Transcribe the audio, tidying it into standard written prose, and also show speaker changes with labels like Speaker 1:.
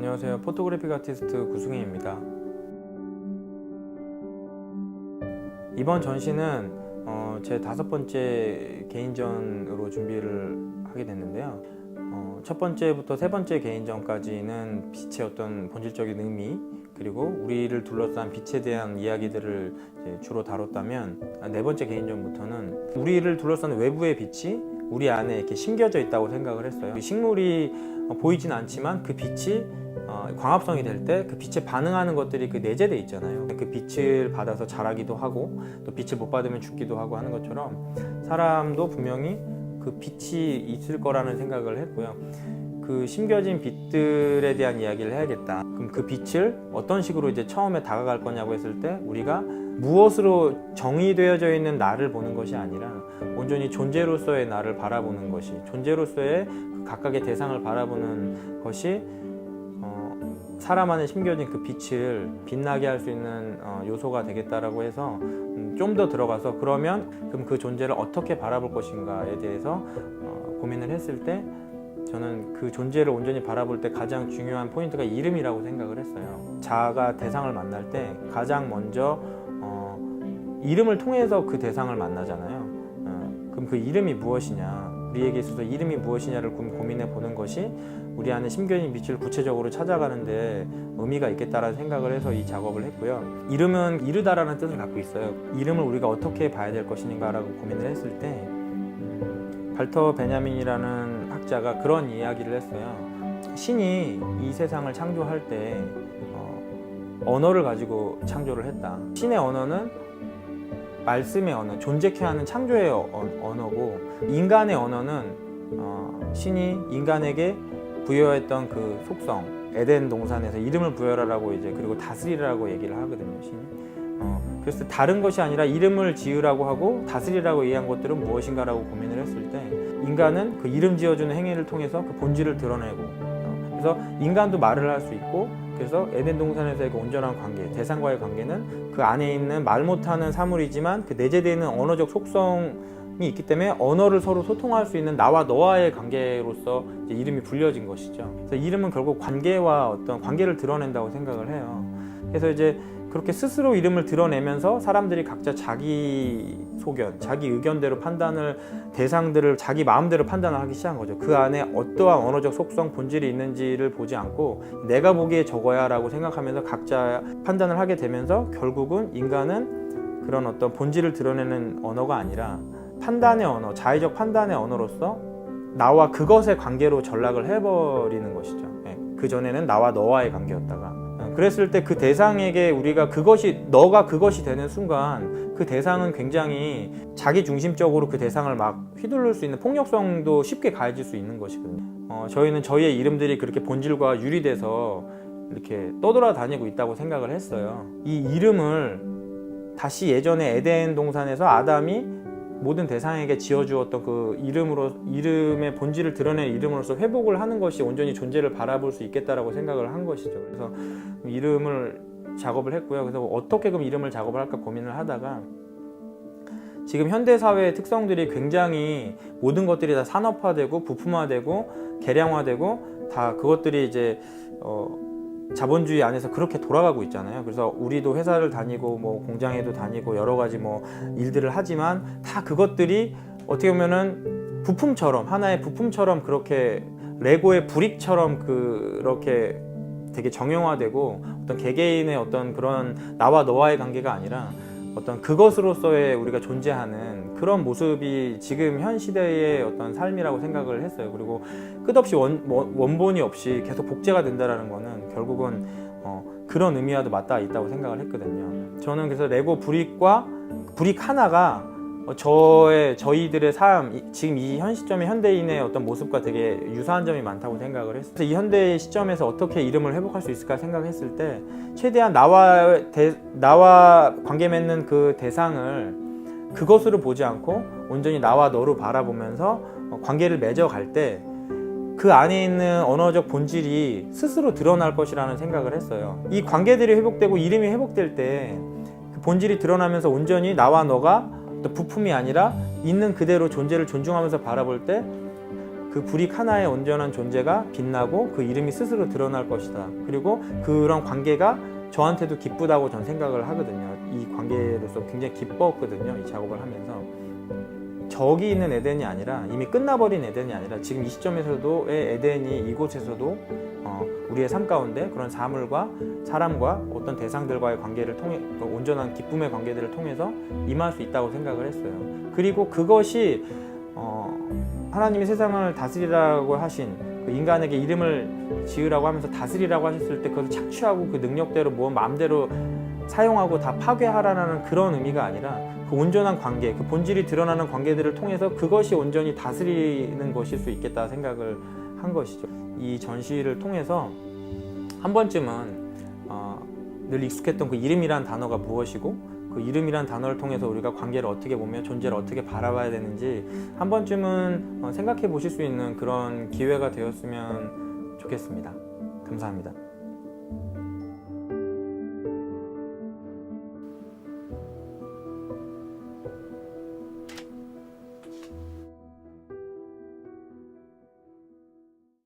Speaker 1: 안녕하세요. 포토그래픽 아티스트 구승희입니다. 이번 전시는 제 5번째 개인전으로 준비를 하게 됐는데요. 첫 번째부터 세 번째 개인전까지는 빛의 어떤 본질적인 의미, 그리고 우리를 둘러싼 빛에 대한 이야기들을 주로 다뤘다면, 네 번째 개인전부터는 우리를 둘러싼 외부의 빛이 우리 안에 이렇게 심겨져 있다고 생각을 했어요. 식물이 보이진 않지만 그 빛이 광합성이 될 때 그 빛에 반응하는 것들이 그 내재돼 있잖아요. 그 빛을 받아서 자라기도 하고 또 빛을 못 받으면 죽기도 하고 하는 것처럼 사람도 분명히 그 빛이 있을 거라는 생각을 했고요. 그 심겨진 빛들에 대한 이야기를 해야겠다. 그럼 그 빛을 어떤 식으로 이제 처음에 다가갈 거냐고 했을 때, 우리가 무엇으로 정의되어져 있는 나를 보는 것이 아니라 온전히 존재로서의 나를 바라보는 것이, 존재로서의 그 각각의 대상을 바라보는 것이 사람 안에 심겨진 그 빛을 빛나게 할 수 있는 요소가 되겠다라고 해서 좀 더 들어가서, 그럼 그 존재를 어떻게 바라볼 것인가에 대해서 고민을 했을 때, 저는 그 존재를 온전히 바라볼 때 가장 중요한 포인트가 이름이라고 생각을 했어요. 자아가 대상을 만날 때 가장 먼저 이름을 통해서 그 대상을 만나잖아요. 그럼 그 이름이 무엇이냐, 우리에게 있어서 이름이 무엇이냐를 고민해 보는 것이 우리 안에 심겨진 빛을 구체적으로 찾아가는데 의미가 있겠다라는 생각을 해서 이 작업을 했고요. 이름은 이르다라는 뜻을 갖고 있어요. 이름을 우리가 어떻게 봐야 될 것인가라고 고민을 했을 때, 발터 베냐민이라는 학자가 그런 이야기를 했어요. 신이 이 세상을 창조할 때 언어를 가지고 창조를 했다. 신의 언어는 말씀의 언어, 존재케 하는 창조의 언어고, 인간의 언어는 신이 인간에게 부여했던 그 속성, 에덴 동산에서 이름을 부여하라고 그리고 다스리라고 얘기를 하거든요, 신이. 그래서 다른 것이 아니라 이름을 지으라고 하고 다스리라고 얘기한 것들은 무엇인가라고 고민을 했을 때, 인간은 그 이름 지어주는 행위를 통해서 그 본질을 드러내고, 그래서 인간도 말을 할 수 있고, 그래서 에덴 동산에서의 그 온전한 관계, 대상과의 관계는 그 안에 있는 말 못하는 사물이지만 그 내재되어 있는 언어적 속성이 있기 때문에 언어를 서로 소통할 수 있는 나와 너와의 관계로서 이제 이름이 불려진 것이죠. 그래서 이름은 결국 관계와 어떤 관계를 드러낸다고 생각을 해요. 그래서 이제 그렇게 스스로 이름을 드러내면서 사람들이 각자 자기 소견, 자기 의견대로 판단을, 대상들을 자기 마음대로 판단을 하기 시작한 거죠. 그 안에 어떠한 언어적 속성, 본질이 있는지를 보지 않고 내가 보기에 저거야 라고 생각하면서 각자 판단을 하게 되면서, 결국은 인간은 그런 어떤 본질을 드러내는 언어가 아니라 판단의 언어, 자의적 판단의 언어로서 나와 그것의 관계로 전락을 해버리는 것이죠. 그 전에는 나와 너와의 관계였다가, 그랬을 때 그 대상에게 우리가 너가 그것이 되는 순간, 그 대상은 굉장히 자기중심적으로 그 대상을 막 휘둘릴 수 있는 폭력성도 쉽게 가해질 수 있는 것이거든요. 저희는 저희의 이름들이 그렇게 본질과 유리돼서 이렇게 떠돌아다니고 있다고 생각을 했어요. 이 이름을 다시 예전에 에덴 동산에서 아담이 모든 대상에게 지어주었던 그 이름의 본질을 드러낸 이름으로서 회복을 하는 것이 온전히 존재를 바라볼 수 있겠다라고 생각을 한 것이죠. 그래서 이름을 작업을 했고요. 그래서 어떻게 그럼 이름을 작업을 할까 고민을 하다가, 지금 현대 사회의 특성들이 굉장히 모든 것들이 다 산업화되고 부품화되고 계량화되고 다 그것들이 이제 자본주의 안에서 그렇게 돌아가고 있잖아요. 그래서 우리도 회사를 다니고 뭐 공장에도 다니고 여러 가지 뭐 일들을 하지만 다 그것들이 어떻게 보면은 부품처럼, 하나의 부품처럼, 그렇게 레고의 브릭처럼 그렇게 되게 정형화되고, 어떤 개개인의 어떤 그런 나와 너와의 관계가 아니라 어떤 그것으로서의 우리가 존재하는 그런 모습이 지금 현 시대의 어떤 삶이라고 생각을 했어요. 그리고 끝없이 원본이 없이 계속 복제가 된다는 거는 결국은 그런 의미와도 맞닿아 있다고 생각을 했거든요. 저는 그래서 레고 브릭과 브릭 하나가 저희들의 삶, 지금 이 현 시점의 현대인의 어떤 모습과 되게 유사한 점이 많다고 생각을 했어요. 그래서 이 현대의 시점에서 어떻게 이름을 회복할 수 있을까 생각했을 때, 최대한 나와 관계 맺는 그 대상을 그것으로 보지 않고 온전히 나와 너로 바라보면서 관계를 맺어갈 때 그 안에 있는 언어적 본질이 스스로 드러날 것이라는 생각을 했어요. 이 관계들이 회복되고 이름이 회복될 때 그 본질이 드러나면서 온전히 나와 너가 부품이 아니라 있는 그대로 존재를 존중하면서 바라볼 때 그 불익 하나의 온전한 존재가 빛나고 그 이름이 스스로 드러날 것이다. 그리고 그런 관계가 저한테도 기쁘다고 전 생각을 하거든요. 이 관계로서 굉장히 기뻤거든요. 이 작업을 하면서. 저기 있는 에덴이 아니라 이미 끝나버린 에덴이 아니라 지금 이 시점에서도의 에덴이 이곳에서도 우리의 삶 가운데 그런 사물과 사람과 어떤 대상들과의 관계를 통해 온전한 기쁨의 관계들을 통해서 임할 수 있다고 생각을 했어요. 그리고 그것이 하나님이 세상을 다스리라고 하신 그 인간에게 이름을 지으라고 하면서 다스리라고 하셨을 때 그것을 착취하고 그 능력대로 뭐 마음대로 사용하고 다 파괴하라는 그런 의미가 아니라 그 온전한 관계, 그 본질이 드러나는 관계들을 통해서 그것이 온전히 다스리는 것일 수 있겠다 생각을 한 것이죠. 이 전시를 통해서 한 번쯤은 늘 익숙했던 그 이름이란 단어가 무엇이고 그 이름이란 단어를 통해서 우리가 관계를 어떻게 보며 존재를 어떻게 바라봐야 되는지 한 번쯤은 생각해 보실 수 있는 그런 기회가 되었으면 좋겠습니다. 감사합니다.